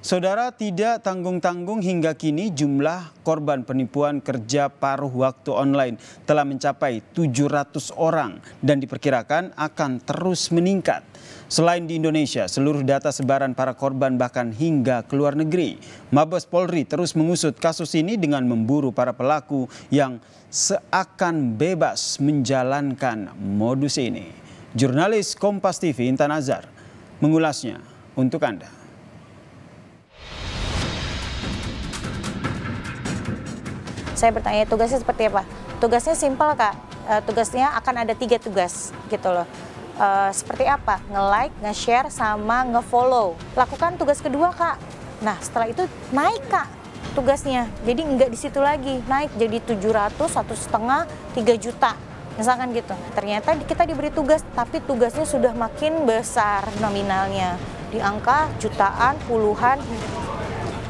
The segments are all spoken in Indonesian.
Saudara, tidak tanggung-tanggung hingga kini jumlah korban penipuan kerja paruh waktu online telah mencapai 700 orang dan diperkirakan akan terus meningkat. Selain di Indonesia, seluruh data sebaran para korban bahkan hingga ke luar negeri. Mabes Polri terus mengusut kasus ini dengan memburu para pelaku yang seakan bebas menjalankan modus ini. Jurnalis Kompas TV Intan Azhar mengulasnya untuk Anda. Saya bertanya tugasnya seperti apa? Tugasnya simpel Kak, tugasnya akan ada 3 tugas gitu loh. Seperti apa? Nge-like, nge-share, sama nge-follow. Lakukan tugas kedua Kak. Nah setelah itu naik Kak tugasnya. Jadi nggak di situ lagi, naik jadi 700, 1,5, 3 juta. Misalkan gitu. Ternyata kita diberi tugas, tapi tugasnya sudah makin besar nominalnya. Di angka jutaan, puluhan.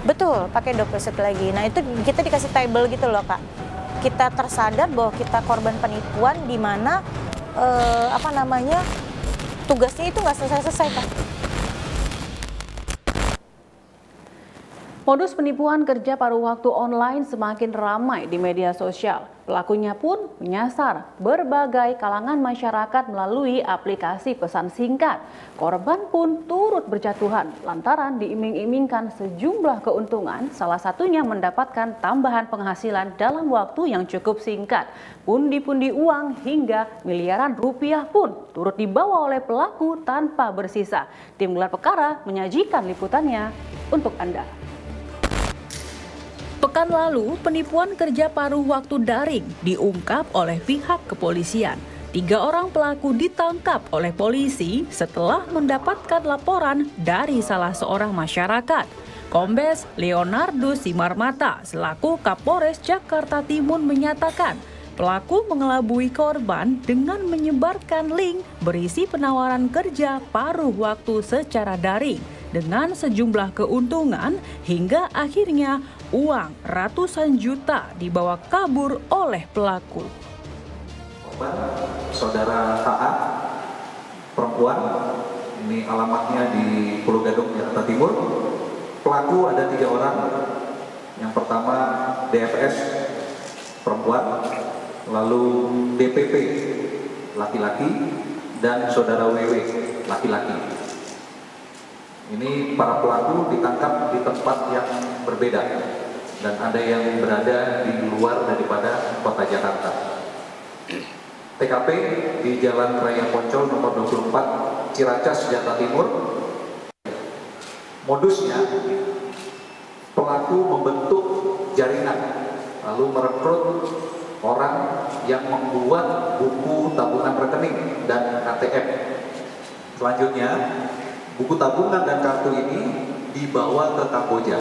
Betul, pakai deposit lagi. Nah itu kita dikasih table gitu loh Kak. Kita tersadar bahwa kita korban penipuan di mana tugasnya itu nggak selesai-selesai Kak. Modus penipuan kerja paruh waktu online semakin ramai di media sosial. Pelakunya pun menyasar berbagai kalangan masyarakat melalui aplikasi pesan singkat. Korban pun turut berjatuhan lantaran diiming-imingkan sejumlah keuntungan, salah satunya mendapatkan tambahan penghasilan dalam waktu yang cukup singkat. Pundi-pundi uang hingga miliaran rupiah pun turut dibawa oleh pelaku tanpa bersisa. Tim gelar perkara menyajikan liputannya untuk Anda. Pekan lalu, penipuan kerja paruh waktu daring diungkap oleh pihak kepolisian. 3 orang pelaku ditangkap oleh polisi setelah mendapatkan laporan dari salah seorang masyarakat. Kombes Leonardo Simarmata selaku Kapolres Jakarta Timur menyatakan, pelaku mengelabui korban dengan menyebarkan link berisi penawaran kerja paruh waktu secara daring dengan sejumlah keuntungan hingga akhirnya uang ratusan juta dibawa kabur oleh pelaku. Korban saudara HA, perempuan, ini alamatnya di Pulau Gadung, Jakarta Timur. Pelaku ada 3 orang. Yang pertama DFS, perempuan, lalu DPP, laki-laki, dan saudara WW, laki-laki. Ini para pelaku ditangkap di tempat yang berbeda dan ada yang berada di luar daripada kota Jakarta. TKP di Jalan Raya Poncol nomor 24 Ciracas, Jakarta Timur. Modusnya pelaku membentuk jaringan lalu merekrut orang yang membuat buku tabungan rekening dan ATM. Selanjutnya buku tabungan dan kartu ini dibawa ke Kamboja.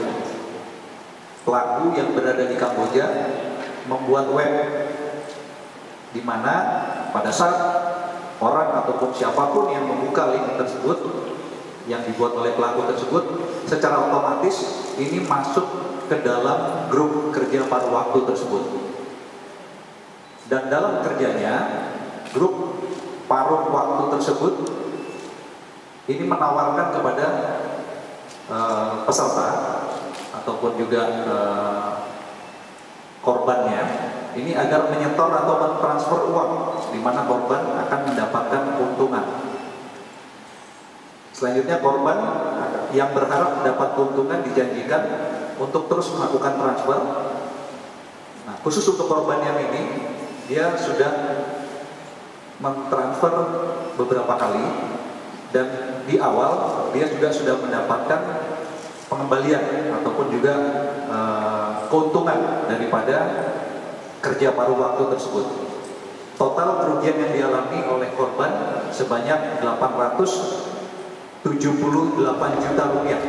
Pelaku yang berada di Kamboja membuat web di mana pada saat orang ataupun siapapun yang membuka link tersebut yang dibuat oleh pelaku tersebut, secara otomatis ini masuk ke dalam grup kerja paruh waktu tersebut. Dan dalam kerjanya, grup paruh waktu tersebut ini menawarkan kepada peserta ataupun juga korbannya ini agar menyetor atau mentransfer uang di mana korban akan mendapatkan keuntungan. Selanjutnya korban yang berharap dapat keuntungan dijanjikan untuk terus melakukan transfer. Nah, khusus untuk korban yang ini dia sudah mentransfer beberapa kali dan di awal dia juga sudah mendapatkan pengembalian ataupun juga keuntungan daripada kerja paruh waktu tersebut. Total kerugian yang dialami oleh korban sebanyak 878 juta rupiah.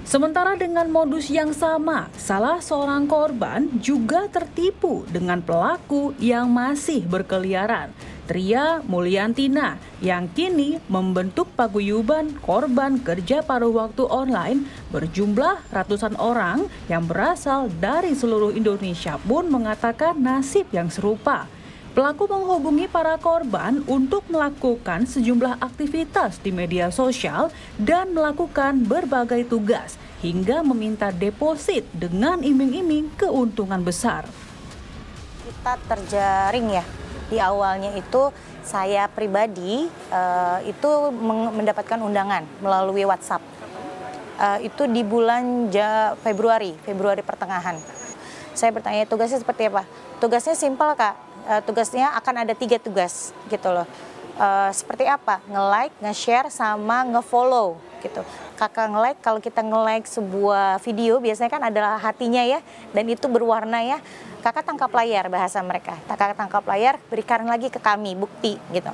Sementara dengan modus yang sama, salah seorang korban juga tertipu dengan pelaku yang masih berkeliaran. Tria Mulyantina yang kini membentuk paguyuban korban kerja paruh waktu online berjumlah ratusan orang yang berasal dari seluruh Indonesia pun mengatakan nasib yang serupa. Pelaku menghubungi para korban untuk melakukan sejumlah aktivitas di media sosial dan melakukan berbagai tugas hingga meminta deposit dengan iming-iming keuntungan besar. Kita terjaring ya, di awalnya itu saya pribadi itu mendapatkan undangan melalui WhatsApp. Itu di bulan Februari pertengahan. Saya bertanya tugasnya seperti apa? Tugasnya simpel Kak. Tugasnya akan ada 3 tugas gitu loh. Seperti apa? Nge-like, nge-share, sama nge-follow gitu. Kakak nge-like, kalau kita nge-like sebuah video biasanya kan adalah hatinya ya, dan itu berwarna ya. Kakak tangkap layar bahasa mereka. Kakak tangkap layar, berikan lagi ke kami bukti gitu.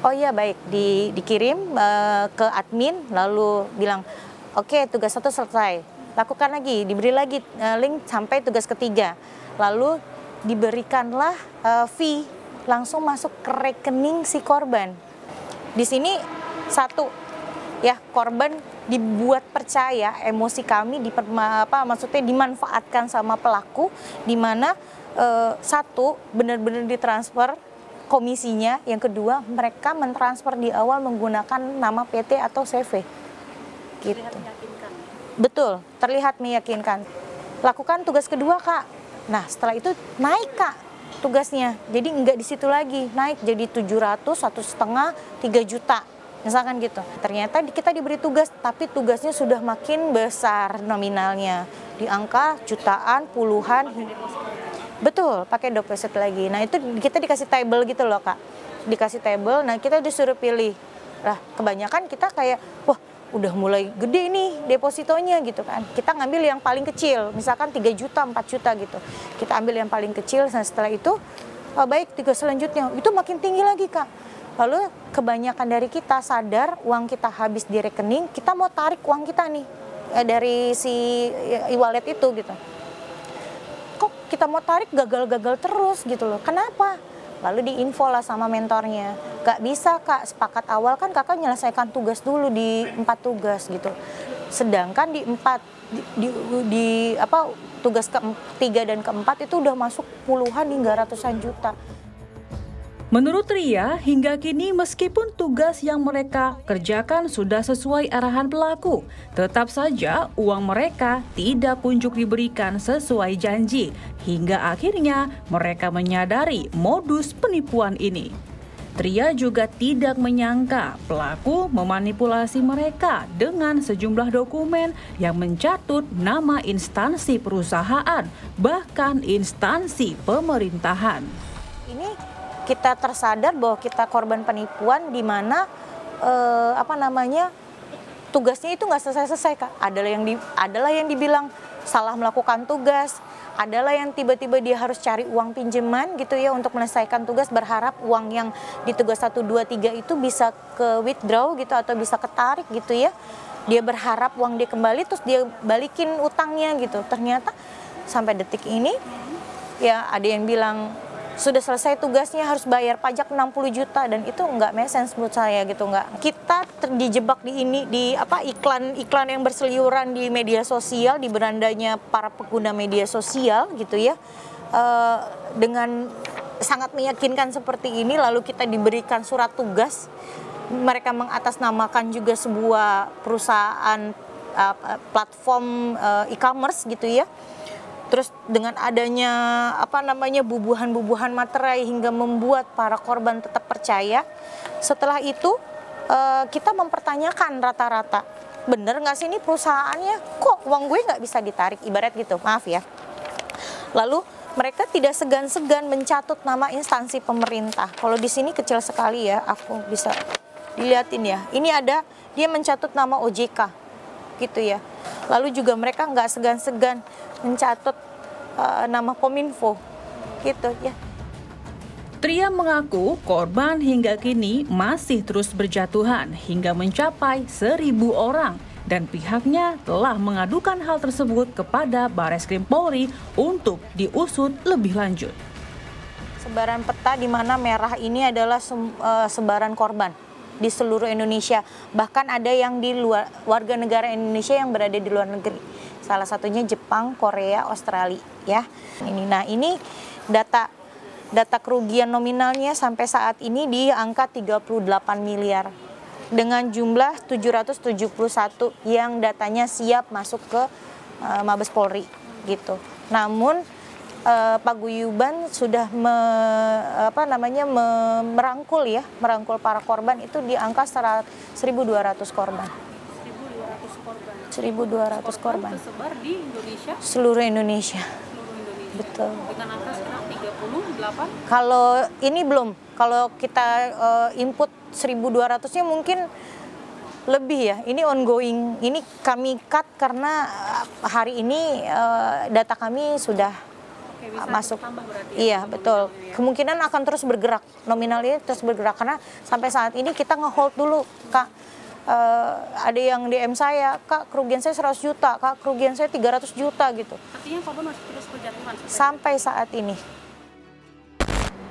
Oh iya baik, dikirim ke admin lalu bilang, oke, tugas 1 selesai. Lakukan lagi, diberi lagi link sampai tugas ketiga. Lalu diberikanlah fee langsung masuk ke rekening si korban. Di sini satu ya, korban dibuat percaya, emosi kami maksudnya dimanfaatkan sama pelaku, di mana satu benar-benar ditransfer komisinya, yang kedua mereka mentransfer di awal menggunakan nama PT atau CV. Gitu. Betul, terlihat meyakinkan. Lakukan tugas kedua Kak. Nah setelah itu naik Kak tugasnya, jadi nggak di situ lagi, naik jadi 700, 1,5, 3 juta misalkan gitu. Ternyata kita diberi tugas, tapi tugasnya sudah makin besar nominalnya, di angka jutaan, puluhan. Betul, pakai deposit lagi. Nah itu kita dikasih table gitu loh Kak, dikasih table. Nah kita disuruh pilih. Lah kebanyakan kita kayak wah udah mulai gede nih depositonya gitu kan. Kita ngambil yang paling kecil, misalkan 3 juta, 4 juta gitu. Kita ambil yang paling kecil, nah setelah itu baik tugas selanjutnya itu makin tinggi lagi Kak. Lalu kebanyakan dari kita sadar uang kita habis di rekening, kita mau tarik uang kita nih dari si e-wallet itu gitu. Kok kita mau tarik gagal-gagal terus gitu loh, kenapa? Lalu diinfo lah sama mentornya, gak bisa Kak, sepakat awal kan kakak menyelesaikan tugas dulu di 4 tugas gitu. Sedangkan di tugas ke-3 dan ke-4 itu udah masuk puluhan hingga ratusan juta. Menurut Ria, hingga kini meskipun tugas yang mereka kerjakan sudah sesuai arahan pelaku, tetap saja uang mereka tidak kunjung diberikan sesuai janji, hingga akhirnya mereka menyadari modus penipuan ini. Ria juga tidak menyangka pelaku memanipulasi mereka dengan sejumlah dokumen yang mencatut nama instansi perusahaan, bahkan instansi pemerintahan. Ini kita tersadar bahwa kita korban penipuan, di mana tugasnya itu nggak selesai-selesai Kak. Adalah yang dibilang salah melakukan tugas, adalah yang tiba-tiba dia harus cari uang pinjaman gitu ya untuk menyelesaikan tugas, berharap uang yang di tugas 1, 2, 3 itu bisa ke withdraw gitu atau bisa ketarik gitu ya. Dia berharap uang dia kembali terus dia balikin utangnya gitu. Ternyata sampai detik ini ya ada yang bilang sudah selesai tugasnya harus bayar pajak 60 juta, dan itu nggak make sense menurut saya gitu. Nggak, kita dijebak di iklan yang berseliuran di media sosial, di berandanya para pengguna media sosial gitu ya, dengan sangat meyakinkan seperti ini. Lalu kita diberikan surat tugas, mereka mengatasnamakan juga sebuah perusahaan platform e-commerce gitu ya. Terus dengan adanya bubuhan-bubuhan materai hingga membuat para korban tetap percaya. Setelah itu kita mempertanyakan rata-rata, bener nggak sih ini perusahaannya, kok uang gue nggak bisa ditarik, ibarat gitu, maaf ya. Lalu mereka tidak segan-segan mencatut nama instansi pemerintah. Kalau di sini kecil sekali ya, aku bisa dilihatin ya. Ini ada, dia mencatut nama OJK gitu ya. Lalu juga mereka nggak segan-segan mencatut nama Kominfo gitu ya. Tria mengaku korban hingga kini masih terus berjatuhan hingga mencapai 1.000 orang, dan pihaknya telah mengadukan hal tersebut kepada Bareskrim Polri untuk diusut lebih lanjut. Sebaran peta di mana merah ini adalah sebaran korban di seluruh Indonesia. Bahkan ada yang di luar, warga negara Indonesia yang berada di luar negeri. Salah satunya Jepang, Korea, Australia ya. Ini data Data kerugian nominalnya sampai saat ini di angka 38 miliar. Dengan jumlah 771 yang datanya siap masuk ke Mabes Polri gitu. Namun Paguyuban sudah merangkul para korban itu di angka 1.200 korban. 1.200 korban. Tersebar di Indonesia? Seluruh Indonesia. Betul. Dengan angka sekarang 38? Kalau ini belum. Kalau kita input 1.200-nya mungkin lebih ya. Ini ongoing. Ini kami cut karena hari ini data kami sudah masuk. Iya, betul. Kemungkinan akan terus bergerak. Nominalnya terus bergerak karena sampai saat ini kita nge-hold dulu, Kak. Ada yang DM saya, Kak, kerugian saya 100 juta, Kak, kerugian saya 300 juta gitu. Artinya korban masih terus berjatuhan sampai saat ini.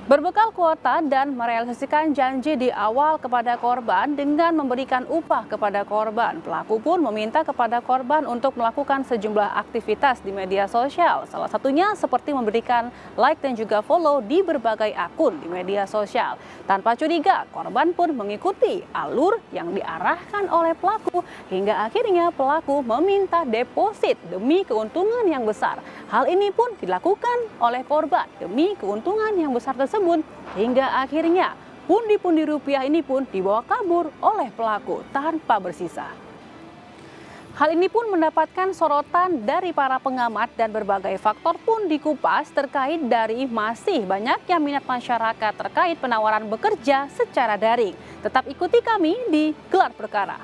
Berbekal kuota dan merealisasikan janji di awal kepada korban dengan memberikan upah kepada korban, pelaku pun meminta kepada korban untuk melakukan sejumlah aktivitas di media sosial. Salah satunya seperti memberikan like dan juga follow di berbagai akun di media sosial. Tanpa curiga, korban pun mengikuti alur yang diarahkan oleh pelaku hingga akhirnya pelaku meminta deposit demi keuntungan yang besar. Hal ini pun dilakukan oleh korban demi keuntungan yang besar tersebut. Hingga akhirnya pundi-pundi rupiah ini pun dibawa kabur oleh pelaku tanpa bersisa. Hal ini pun mendapatkan sorotan dari para pengamat dan berbagai faktor pun dikupas terkait dari masih banyaknya minat masyarakat terkait penawaran bekerja secara daring. Tetap ikuti kami di Gelar Perkara.